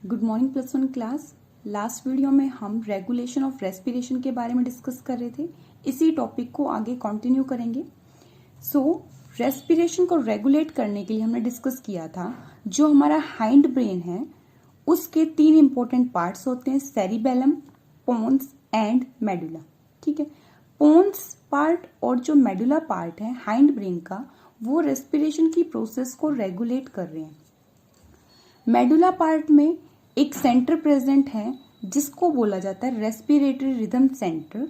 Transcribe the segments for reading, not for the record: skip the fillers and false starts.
Good morning plus one class. Last video में हम regulation of respiration के बारे में डिस्कस कर रहे थे। इसी टॉपिक को आगे कंटिन्यू करेंगे। रेस्पिरेशन को रेगुलेट करने के लिए हमने डिस्कस किया था जो हमारा हाइंड ब्रेन है उसके तीन इंपॉर्टेंट पार्ट्स होते हैं, सेरिबेलम, पोन्स एंड मेडुला। ठीक है, पोन्स पार्ट और जो मेडुला पार्ट है हाइंड ब्रेन का, वो रेस्पिरेशन की प्रोसेस को रेगुलेट कर रहे हैं। मेडुला पार्ट में एक सेंटर प्रेजेंट है जिसको बोला जाता है रेस्पिरेटरी रिदम सेंटर,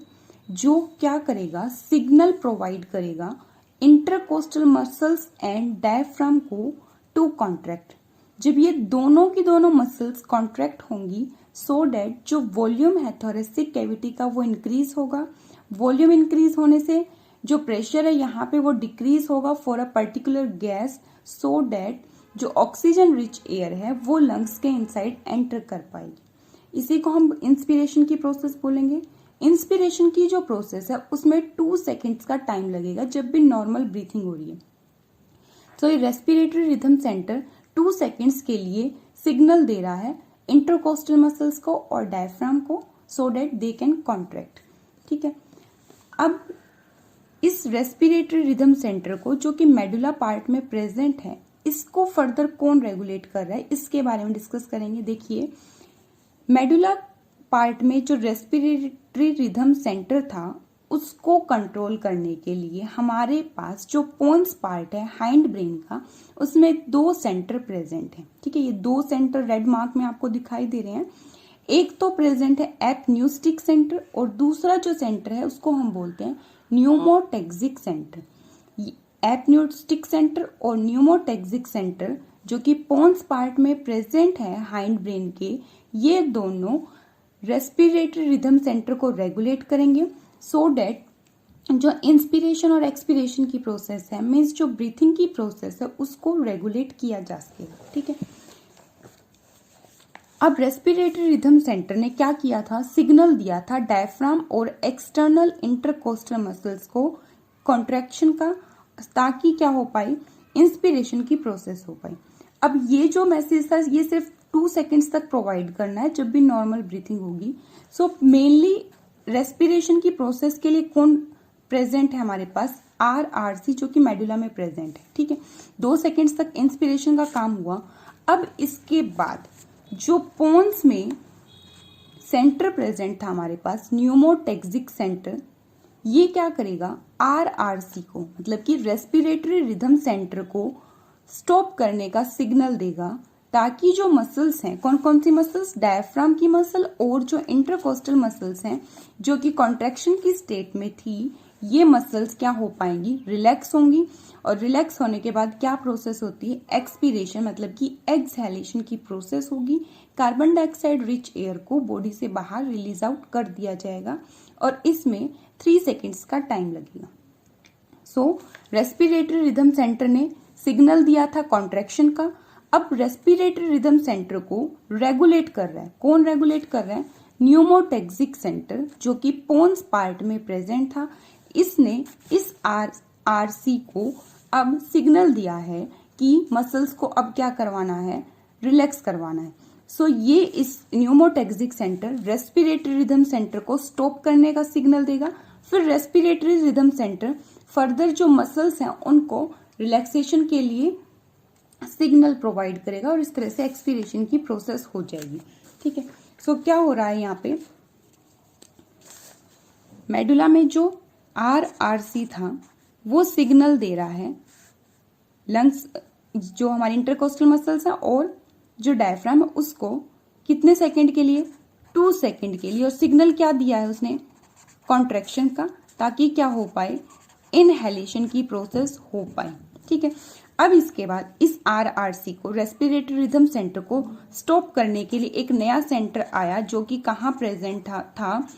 जो क्या करेगा, सिग्नल प्रोवाइड करेगा इंटरकोस्टल मसल्स एंड डायफ्राम को टू कॉन्ट्रैक्ट। जब ये दोनों की दोनों मसल्स कॉन्ट्रैक्ट होंगी सो डैट जो वॉल्यूम है थोरेसिक कैविटी का वो इंक्रीज होगा। वॉल्यूम इंक्रीज होने से जो प्रेशर है यहाँ पे वो डिक्रीज होगा for a particular gas, so that जो ऑक्सीजन रिच एयर है वो लंग्स के इनसाइड एंटर कर पाएगी। इसी को हम इंस्पिरेशन की प्रोसेस बोलेंगे। इंस्पिरेशन की जो प्रोसेस है उसमें 2 सेकेंड्स का टाइम लगेगा जब भी नॉर्मल ब्रीथिंग हो रही है। तो ये रेस्पिरेटरी रिदम सेंटर 2 सेकेंड्स के लिए सिग्नल दे रहा है इंटरकोस्टल मसल्स को और डायफ्राम को, so that they can contract. ठीक है, अब इस रेस्पिरेटरी रिदम सेंटर को जो कि मेडुला पार्ट में प्रेजेंट है, इसको फर्दर कौन रेगुलेट कर रहा है इसके बारे में डिस्कस करेंगे। देखिए, मेडुला पार्ट में जो रेस्पिरेटरी रिदम सेंटर था उसको कंट्रोल करने के लिए हमारे पास जो पोन्स पार्ट है हाइंड ब्रेन का, उसमें 2 सेंटर प्रेजेंट है। ठीक है, ये 2 सेंटर रेड मार्क में आपको दिखाई दे रहे हैं। एक तो प्रेजेंट है एपन्यूस्टिक सेंटर और दूसरा जो सेंटर है उसको हम बोलते हैं न्यूमोटेक्सिक सेंटर। एपन्यूस्टिक सेंटर और न्यूमोटेक्सिक सेंटर जो कि पोन्स पार्ट में प्रेजेंट है हाइंड ब्रेन के, ये दोनों रेस्पिरेटरी रिदम सेंटर को रेगुलेट करेंगे सो डैट जो इंस्पिरेशन और एक्सपिरेशन की प्रोसेस है, मीन्स जो ब्रीथिंग की प्रोसेस है, उसको रेगुलेट किया जा सकेगा। ठीक है, अब रेस्पिरेटरी रिदम सेंटर ने क्या किया था, सिग्नल दिया था डायफ्राम और एक्सटर्नल इंटरकोस्टल मसल्स को कॉन्ट्रैक्शन का, ताकि क्या हो पाए, इंस्पिरेशन की प्रोसेस हो पाए। अब ये जो मैसेज था ये सिर्फ 2 सेकेंड्स तक प्रोवाइड करना है जब भी नॉर्मल ब्रीथिंग होगी। सो मेनली रेस्पिरेशन की प्रोसेस के लिए कौन प्रेजेंट है हमारे पास, RRC जो कि मेडुला में प्रेजेंट है। ठीक है, 2 सेकेंड्स तक इंस्पिरेशन का काम हुआ। अब इसके बाद जो पोन्स में सेंटर प्रेजेंट था हमारे पास न्यूमोटेक्सिक सेंटर, ये क्या करेगा, RRC को मतलब कि रेस्पिरेटरी रिदम सेंटर को स्टॉप करने का सिग्नल देगा, ताकि जो मसल्स हैं, कौन कौन सी मसल्स, डायफ्राम की मसल और जो इंटरकोस्टल मसल्स हैं जो कि कॉन्ट्रैक्शन की स्टेट में थी, ये मसल्स क्या हो पाएंगी, रिलैक्स होंगी। और रिलैक्स होने के बाद क्या प्रोसेस होती है, एक्सपीरेशन मतलब कि एक्सहेलेशन की प्रोसेस होगी। कार्बन डाइऑक्साइड रिच एयर को बॉडी से बाहर रिलीज आउट कर दिया जाएगा और इसमें 3 सेकेंड्स का टाइम लगेगा। रेस्पिरेटरी रिदम सेंटर ने सिग्नल दिया था कॉन्ट्रैक्शन का। अब रेस्पिरेटरी रिदम सेंटर को रेगुलेट कर रहा है, कौन रेगुलेट कर रहा है, न्यूमोटेक्सिक सेंटर जो कि पोन्स पार्ट में प्रेजेंट था। इसने इस RRC को अब सिग्नल दिया है कि मसल्स को अब क्या करवाना है, रिलैक्स करवाना है। ये इस pneumotaxic centre respiratory rhythm centre को स्टॉप करने का सिग्नल देगा। फिर रेस्पिरेटरी रिदम सेंटर फर्दर जो मसल्स हैं उनको रिलैक्सेशन के लिए सिग्नल प्रोवाइड करेगा और इस तरह से एक्सपीरेशन की प्रोसेस हो जाएगी। ठीक है, क्या हो रहा है यहाँ पे, मेडुला में जो RRC था वो सिग्नल दे रहा है लंग्स, जो हमारी इंटरकोस्टल मसल्स हैं और जो डायफ्राम है उसको कितने सेकंड के लिए, 2 सेकंड के लिए। और सिग्नल क्या दिया है उसने, कॉन्ट्रैक्शन का, ताकि क्या हो पाए, इनहेलेशन की प्रोसेस हो पाए। ठीक है, अब इसके बाद इस RRC को रेस्पिरेटरी रिदम सेंटर को स्टॉप करने के लिए एक नया सेंटर आया जो कि कहाँ प्रेजेंट था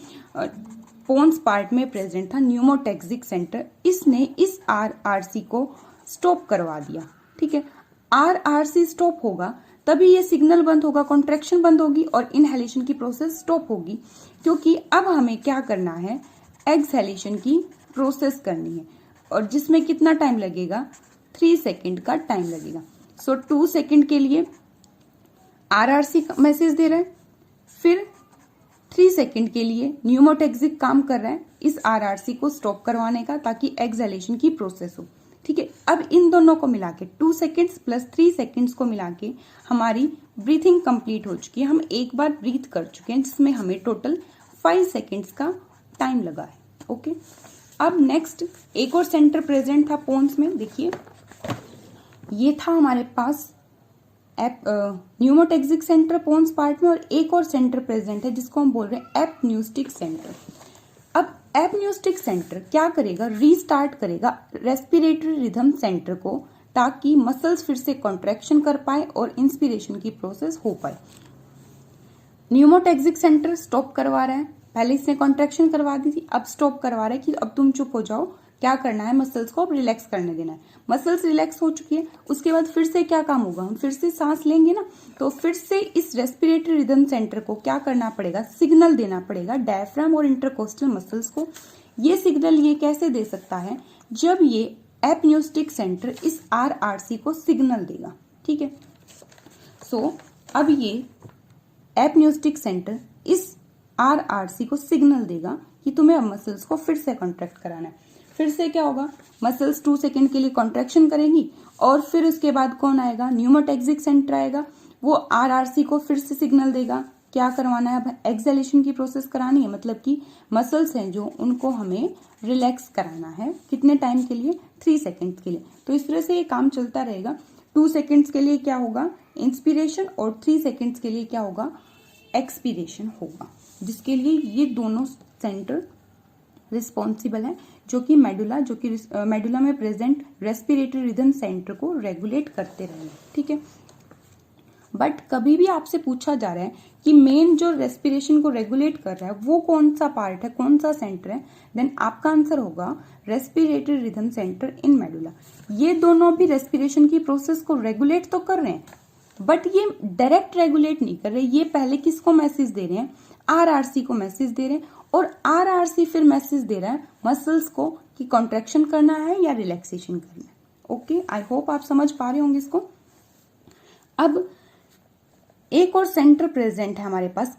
पोन्स पार्ट में प्रेजेंट था, न्यूमोटेक्सिक सेंटर। इसने इस RRC को स्टॉप करवा दिया। ठीक है, RRC स्टॉप होगा तभी ये सिग्नल बंद होगा, कॉन्ट्रैक्शन बंद होगी और इनहेलेशन की प्रोसेस स्टॉप होगी, क्योंकि अब हमें क्या करना है, एक्सहेलेशन की प्रोसेस करनी है और जिसमें कितना टाइम लगेगा, 3 सेकेंड का टाइम लगेगा। 2 सेकेंड के लिए आरआरसी मैसेज दे रहा है, फिर 3 सेकंड के लिए न्यूमोटैक्सिक काम कर रहा है इस आरआरसी को स्टॉप करवाने का, ताकि एक्सहेलेशन की प्रोसेस हो। ठीक है, अब इन दोनों को मिला के 2 सेकेंड्स प्लस 3 सेकेंड्स को मिला के हमारी ब्रीथिंग कंप्लीट हो चुकी है। हम एक बार ब्रीथ कर चुके हैं, जिसमें हमें टोटल 5 सेकेंड्स का टाइम लगा है। ओके, अब नेक्स्ट एक और सेंटर प्रेजेंट था पोन्स में। देखिए, ये था हमारे पास न्यूमोटैक्सिक सेंटर पोन्स पार्ट में, और एक और सेंटर प्रेजेंट है जिसको हम बोल रहे हैं एपन्यूस्टिक सेंटर। अब एपन्यूस्टिक सेंटर क्या करेगा, रीस्टार्ट करेगा रेस्पिरेटरी रिदम सेंटर को, ताकि मसल्स फिर से कॉन्ट्रैक्शन कर पाए और इंस्पिरेशन की प्रोसेस हो पाए। न्यूमोटैक्सिक सेंटर स्टॉप करवा रहा है, पहले इसने कॉन्ट्रैक्शन करवा दी थी, अब स्टॉप करवा रहा है कि अब तुम चुप हो जाओ, क्या करना है, मसल्स को अब रिलैक्स करने देना है। मसल्स रिलैक्स हो चुकी है, उसके बाद फिर से क्या काम होगा, हम फिर से सांस लेंगे ना, तो फिर से इस रेस्पिरेटरी रिदम सेंटर को क्या करना पड़ेगा, सिग्नल देना पड़ेगा डायफ्राम और इंटरकोस्टल मसल्स को। ये सिग्नल ये कैसे दे सकता है, जब ये एपन्यूस्टिक सेंटर इस आरआरसी को सिग्नल देगा। ठीक है, सो अब ये एपन्यूस्टिक सेंटर इस आरआरसी को सिग्नल देगा कि तुम्हें अब मसल्स को फिर से कॉन्ट्रैक्ट कराना है। फिर से क्या होगा, मसल्स 2 सेकेंड के लिए कॉन्ट्रैक्शन करेंगी, और फिर उसके बाद कौन आएगा, न्यूमोटैक्सिक सेंटर आएगा, वो आरआरसी को फिर से सिग्नल देगा क्या करवाना है, अब एक्सहेलेशन की प्रोसेस करानी है, मतलब कि मसल्स हैं जो उनको हमें रिलैक्स कराना है। कितने टाइम के लिए, 3 सेकेंड के लिए। तो इस तरह से ये काम चलता रहेगा। 2 सेकेंड्स के लिए क्या होगा, इंस्पिरेशन, और 3 सेकेंड्स के लिए क्या होगा, एक्सपीरेशन होगा, जिसके लिए ये दोनों सेंटर रिस्पॉन्सिबल है, जो कि मेडुला में प्रेजेंट रेस्पिरेटरी रिदम सेंटर को रेगुलेट करते रहेंगे। ठीक है, बट कभी भी आपसे पूछा जा रहा है कि मेन जो रेस्पिरेशन को रेगुलेट कर रहा है वो कौन सा पार्ट है, कौन सा सेंटर है, देन आपका आंसर होगा रेस्पिरेटरी रिदम सेंटर इन मेडुला। ये दोनों भी रेस्पिरेशन की प्रोसेस को रेगुलेट तो कर रहे हैं, बट ये डायरेक्ट रेगुलेट नहीं कर रहे। ये पहले किसको मैसेज दे रहे हैं, आरआरसी को मैसेज दे रहे हैं, और आरआरसी फिर मैसेज दे रहा है मसल्स को कि कॉन्ट्रैक्शन करना है या रिलैक्सेशन करना है। ओके, आई होप आप समझ पा रहे होंगे इसको। अब एक और सेंटर प्रेजेंट है हमारे पास,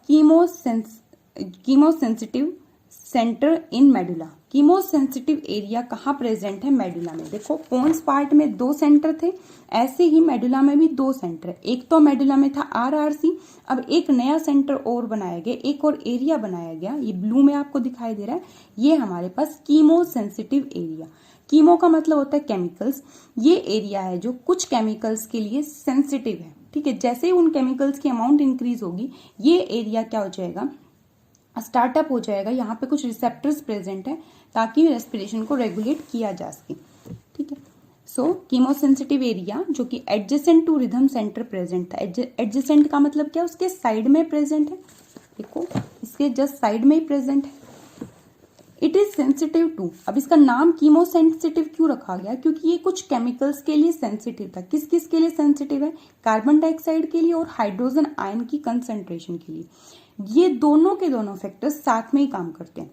कीमोसेंसिटिव सेंटर इन मेडुला। कीमोसेंसिटिव एरिया कहाँ प्रेजेंट है, मेडुला में। देखो, पोन्स पार्ट में 2 सेंटर थे, ऐसे ही मेडुला में भी 2 सेंटर है। एक तो मेडुला में था आरआरसी, अब एक नया सेंटर और बनाया गया, एक और एरिया बनाया गया, ये ब्लू में आपको दिखाई दे रहा है, ये हमारे पास कीमोसेंसिटिव एरिया। कीमो का मतलब होता है केमिकल्स। ये एरिया है जो कुछ केमिकल्स के लिए सेंसिटिव है। ठीक है, जैसे ही उन केमिकल्स की अमाउंट इंक्रीज होगी, ये एरिया क्या हो जाएगा, स्टार्टअप हो जाएगा। यहाँ पे कुछ रिसेप्टर्स प्रेजेंट है ताकि रेस्पिरेशन को रेगुलेट किया जा सके। ठीक है, सो कीमोसेंसिटिव एरिया जो कि adjacent to rhythm centre present था। एडजेसेंट का मतलब क्या, उसके साइड में प्रेजेंट है। देखो, इसके जस्ट साइड में ही प्रेजेंट है। इट इज सेंसिटिव टू, अब इसका नाम कीमोसेंसिटिव क्यों रखा गया, क्योंकि ये कुछ केमिकल्स के लिए सेंसिटिव था। किस किस के लिए सेंसिटिव है, कार्बन डाइऑक्साइड के लिए और हाइड्रोजन आयन की कंसंट्रेशन के लिए। ये दोनों के दोनों फैक्टर्स साथ में ही काम करते हैं।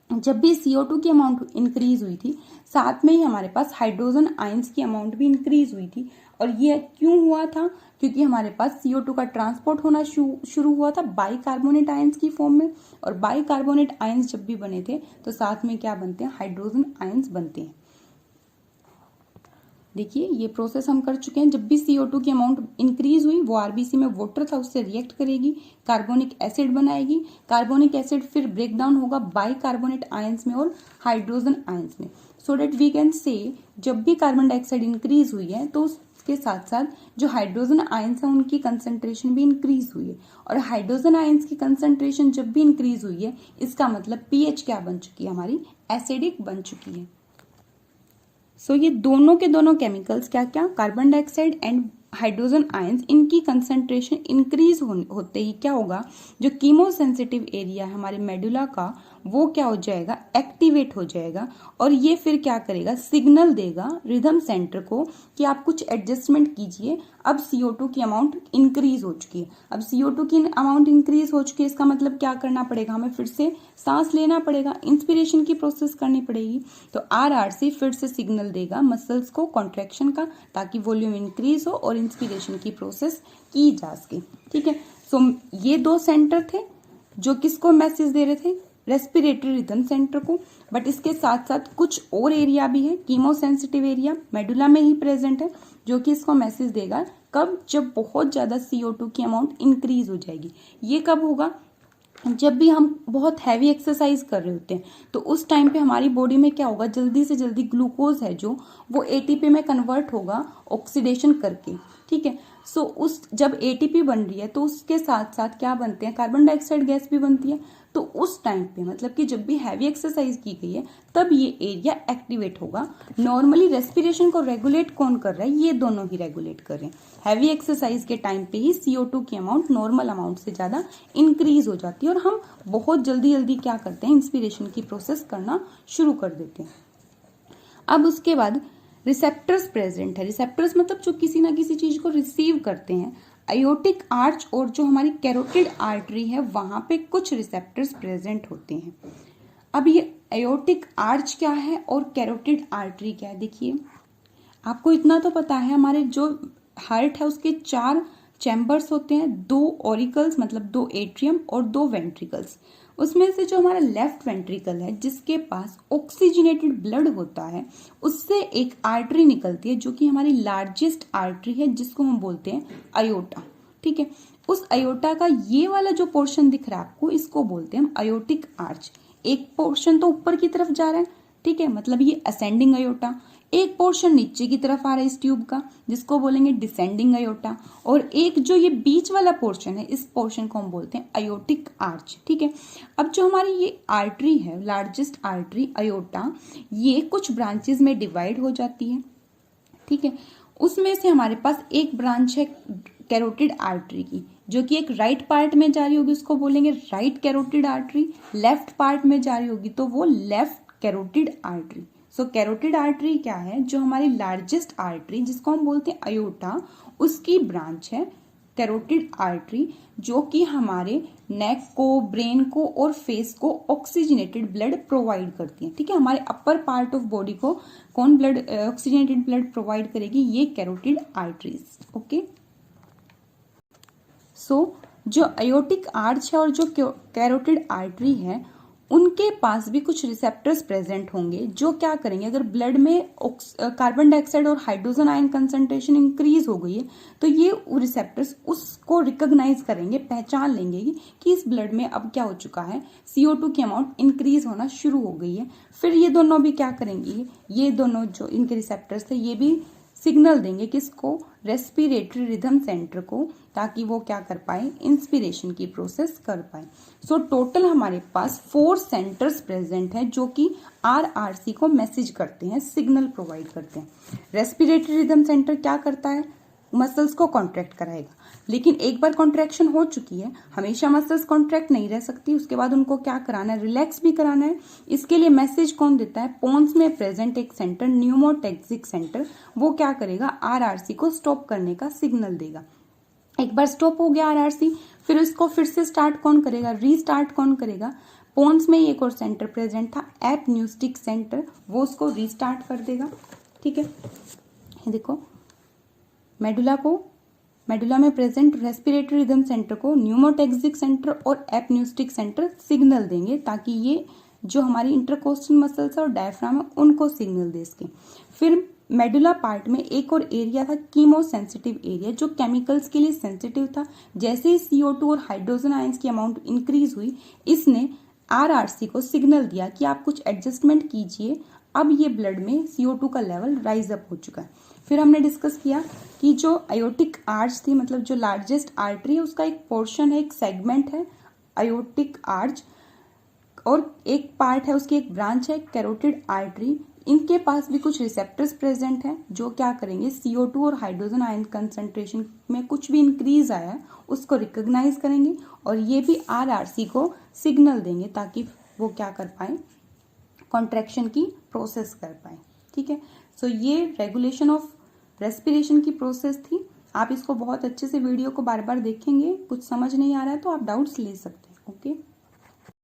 जब भी CO2 की अमाउंट इंक्रीज हुई थी, साथ में ही हमारे पास हाइड्रोजन आयंस की अमाउंट भी इंक्रीज हुई थी। और ये क्यों हुआ था, क्योंकि हमारे पास CO2 का ट्रांसपोर्ट होना शुरू हुआ था बाइकार्बोनेट आयंस की फॉर्म में, और बाइकार्बोनेट आयंस जब भी बने थे तो साथ में क्या बनते हैं, हाइड्रोजन आयंस बनते हैं। देखिए, ये प्रोसेस हम कर चुके हैं। जब भी CO2 की अमाउंट इंक्रीज हुई, वो आरबीसी में वाटर था उससे रिएक्ट करेगी, कार्बोनिक एसिड बनाएगी। कार्बोनिक एसिड फिर ब्रेक डाउन होगा बाइकार्बोनेट आयंस में और हाइड्रोजन आयंस में। सो डेट वी कैन से जब भी कार्बन डाइऑक्साइड इंक्रीज हुई है तो उसके साथ साथ जो हाइड्रोजन आयंस है उनकी कंसंट्रेशन भी इंक्रीज हुई है। और हाइड्रोजन आयंस की कंसंट्रेशन जब भी इंक्रीज हुई है, इसका मतलब pH क्या बन चुकी है, हमारी एसिडिक बन चुकी है। सो ये दोनों के दोनों केमिकल्स क्या क्या, carbon dioxide and hydrogen ions, इनकी कंसंट्रेशन इंक्रीज होते ही क्या होगा, जो कीमोसेंसिटिव एरिया है हमारे मेडुला का, वो क्या हो जाएगा, एक्टिवेट हो जाएगा। और ये फिर क्या करेगा, सिग्नल देगा रिदम सेंटर को कि आप कुछ एडजस्टमेंट कीजिए, अब CO2 की अमाउंट इंक्रीज हो चुकी है। अब CO2 की अमाउंट इंक्रीज हो चुकी है, इसका मतलब क्या करना पड़ेगा, हमें फिर से सांस लेना पड़ेगा, इंस्पिरेशन की प्रोसेस करनी पड़ेगी। तो RRC फिर से सिग्नल देगा मसल्स को कॉन्ट्रैक्शन का, ताकि वॉल्यूम इंक्रीज हो और इंस्पिरेशन की प्रोसेस की जा सके। ठीक है, सो ये दो सेंटर थे जो किसको मैसेज दे रहे थे, रेस्पिरेटरी रिदम सेंटर को। बट इसके साथ साथ कुछ और एरिया भी है, कीमोसेंसिटिव एरिया मेडुला में ही प्रेजेंट है, जो कि इसको मैसेज देगा कब, जब बहुत ज्यादा CO2 की अमाउंट इंक्रीज हो जाएगी। ये कब होगा, जब भी हम बहुत हैवी एक्सरसाइज कर रहे होते हैं, तो उस टाइम पे हमारी बॉडी में क्या होगा, जल्दी से जल्दी ग्लूकोज है जो वो ATP में कन्वर्ट होगा ऑक्सीडेशन करके। ठीक है, सो उस जब ATP बन रही है तो उसके साथ साथ क्या बनते हैं, कार्बन डाइऑक्साइड गैस भी बनती है। तो उस टाइम पे मतलब कि जब भी हैवी एक्सरसाइज की गई है तब ये एरिया एक्टिवेट होगा। नॉर्मली रेस्पिरेशन को रेगुलेट कौन कर रहा है, ये दोनों ही रेगुलेट कर रहे हैं। हैवी एक्सरसाइज के टाइम पे ही CO2 की अमाउंट नॉर्मल अमाउंट से ज्यादा इंक्रीज हो जाती है और हम बहुत जल्दी जल्दी क्या करते हैं, इंस्पिरेशन की प्रोसेस करना शुरू कर देते हैं। अब उसके बाद रिसेप्टर्स प्रेजेंट है। रिसेप्टर्स मतलब जो किसी ना किसी चीज को रिसीव करते हैं। अयोटिक आर्च और जो हमारी कैरोटिड आर्टरी है वहां पे कुछ रिसेप्टर्स प्रेजेंट होते हैं। अब ये अयोटिक आर्च क्या है और कैरोटिड आर्टरी क्या है, देखिए आपको इतना तो पता है, हमारे जो हार्ट है उसके 4 चैम्बर्स होते हैं, 2 ऑरिकल्स मतलब 2 एट्रियम और 2 वेंट्रिकल्स। उसमें से जो हमारा लेफ्ट वेंट्रिकल है जिसके पास ऑक्सीजनेटेड ब्लड होता है, उससे एक आर्टरी निकलती है जो कि हमारी लार्जेस्ट आर्टरी है, जिसको हम बोलते हैं अयोटा। ठीक है, उस अयोटा का ये वाला जो पोर्शन दिख रहा है आपको, इसको बोलते हैं हम अयोटिक आर्च। एक पोर्शन तो ऊपर की तरफ जा रहा है, ठीक है, मतलब ये असेंडिंग अयोटा। एक पोर्शन नीचे की तरफ आ रहा है इस ट्यूब का, जिसको बोलेंगे डिसेंडिंग अयोटा। और एक जो ये बीच वाला पोर्शन है, इस पोर्शन को हम बोलते हैं अयोटिक आर्च। ठीक है, अब जो हमारी ये आर्टरी है, लार्जेस्ट आर्टरी अयोटा, ये कुछ ब्रांचेस में डिवाइड हो जाती है। ठीक है, उसमें से हमारे पास एक ब्रांच है कैरोटिड आर्टरी की, जो कि एक राइट पार्ट में जा रही होगी, उसको बोलेंगे right carotid artery. Left part में जा रही होगी तो वो लेफ्ट कैरोटिड आर्टरी। सो कैरोटिड आर्टरी क्या है, जो हमारी लार्जेस्ट आर्टरी जिसको हम बोलते हैं अयोटा, उसकी ब्रांच है कैरोटिड आर्टरी, जो कि हमारे नेक को, ब्रेन को और फेस को ऑक्सीजनेटेड ब्लड प्रोवाइड करती है। ठीक है, हमारे अपर पार्ट ऑफ बॉडी को कौन ब्लड ऑक्सीजनेटेड ब्लड प्रोवाइड करेगी, ये कैरोटिड आर्टरीज। ओके, सो जो अयोटिक आर्च है और जो कैरोटिड आर्टरी है, उनके पास भी कुछ रिसेप्टर्स प्रेजेंट होंगे जो क्या करेंगे, अगर ब्लड में कार्बन डाइऑक्साइड और हाइड्रोजन आयन कंसंट्रेशन इंक्रीज हो गई है तो ये रिसेप्टर्स उसको रिकॉग्नाइज करेंगे, पहचान लेंगे कि इस ब्लड में अब क्या हो चुका है, CO2 की अमाउंट इंक्रीज होना शुरू हो गई है। फिर ये दोनों भी क्या करेंगे, ये दोनों जो इनके रिसेप्टर्स थे ये भी सिग्नल देंगे किसको, रेस्पिरेटरी रिदम सेंटर को, ताकि वो क्या कर पाए, इंस्पिरेशन की प्रोसेस कर पाए। सो टोटल हमारे पास 4 सेंटर्स प्रेजेंट हैं जो कि RRC को मैसेज करते हैं, सिग्नल प्रोवाइड करते हैं। रेस्पिरेटरी रिदम सेंटर क्या करता है, मसल्स को कॉन्ट्रैक्ट कराएगा, लेकिन एक बार कॉन्ट्रैक्शन हो चुकी है, हमेशा मसल्स कॉन्ट्रैक्ट नहीं रह सकती, उसके बाद उनको क्या कराना है, रिलैक्स भी कराना है। इसके लिए मैसेज कौन देता है, पोन्स में प्रेजेंट एक सेंटर न्यूमोटैक्सिक सेंटर, वो क्या करेगा, RRC को स्टॉप करने का सिग्नल देगा। एक बार स्टॉप हो गया RRC, फिर इसको फिर से स्टार्ट कौन करेगा, रीस्टार्ट कौन करेगा, पोन्स में एक और सेंटर प्रेजेंट था एपन्यूस्टिक सेंटर, वो उसको रीस्टार्ट कर देगा। ठीक है, देखो मेडुला में प्रेजेंट रेस्पिरेटरी रिदम सेंटर को न्यूमोटैक्सिक सेंटर और एपन्यूस्टिक सेंटर सिग्नल देंगे, ताकि ये जो हमारी इंटरकोस्टल मसल्स और डायफ्राम है उनको सिग्नल दे सके। फिर मेडुला पार्ट में एक और एरिया था कीमो सेंसिटिव एरिया, जो केमिकल्स के लिए सेंसिटिव था। जैसे ही CO2 और हाइड्रोजन आयंस की अमाउंट इंक्रीज हुई, इसने RRC को सिग्नल दिया कि आप कुछ एडजस्टमेंट कीजिए, अब ये ब्लड में CO2 का लेवल राइज अप हो चुका है। फिर हमने डिस्कस किया कि जो अयोटिक आर्च थी, मतलब जो लार्जेस्ट आर्टरी है, उसका एक पोर्शन है, एक सेगमेंट है अयोटिक आर्च, और एक पार्ट है उसकी, एक ब्रांच है कैरोटिड आर्टरी। इनके पास भी कुछ रिसेप्टर्स प्रेजेंट हैं जो क्या करेंगे, CO2 और हाइड्रोजन आयन कंसंट्रेशन में कुछ भी इंक्रीज आया है उसको रिकॉग्नाइज करेंगे, और ये भी RRC को सिग्नल देंगे ताकि वो क्या कर पाए, कॉन्ट्रैक्शन की प्रोसेस कर पाए। ठीक है, सो ये रेगुलेशन ऑफ रेस्पिरेशन की प्रोसेस थी। आप इसको बहुत अच्छे से वीडियो को बार बार देखेंगे, कुछ समझ नहीं आ रहा है तो आप डाउट्स ले सकते हैं। ओके।